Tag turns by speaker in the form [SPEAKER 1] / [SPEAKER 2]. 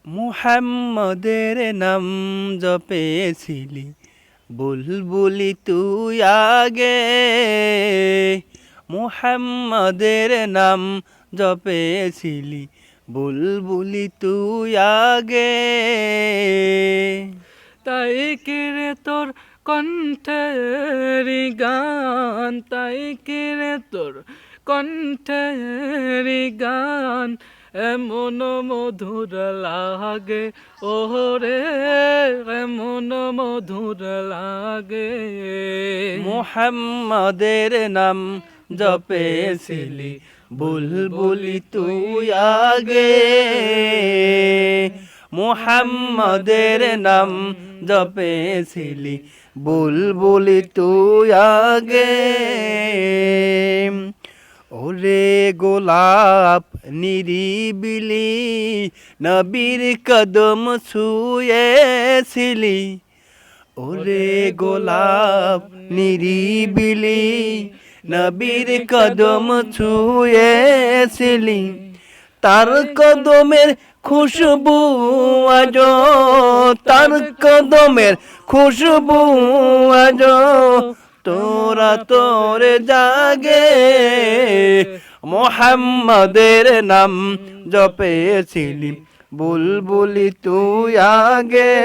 [SPEAKER 1] মুহাম্মদের নাম জপেছিলি বুলবুলি তুই আগে, মুহাম্মদের নাম জপেছিলি বুলবুলি তুই আগে।
[SPEAKER 2] তাই কিরে তোর কণ্ঠের গান, তাই কিরে তোর কণ্ঠের গান এমন মধুর লাগে, ওরে এমন মধুর লাগে।
[SPEAKER 1] মুহাম্মদের নাম জপেছিলি বুলবুলি তুই আগে, মুহাম্মদের নাম জপেছিলি বুলবুলি তুই আগে। ওরে গোলাপ নিরিবিলি নবীর কদম ছুঁয়েছিলি, ওরে গোলাপ নিরিবিলি নবীর কদম ছুঁয়েছিলি, তার কদমের খুশবু আজ, তার কদমের খুশবু আজ তোরা তোর জাগে। মুহাম্মদের নাম জপেছিলি বুলবুলি তুই আগে।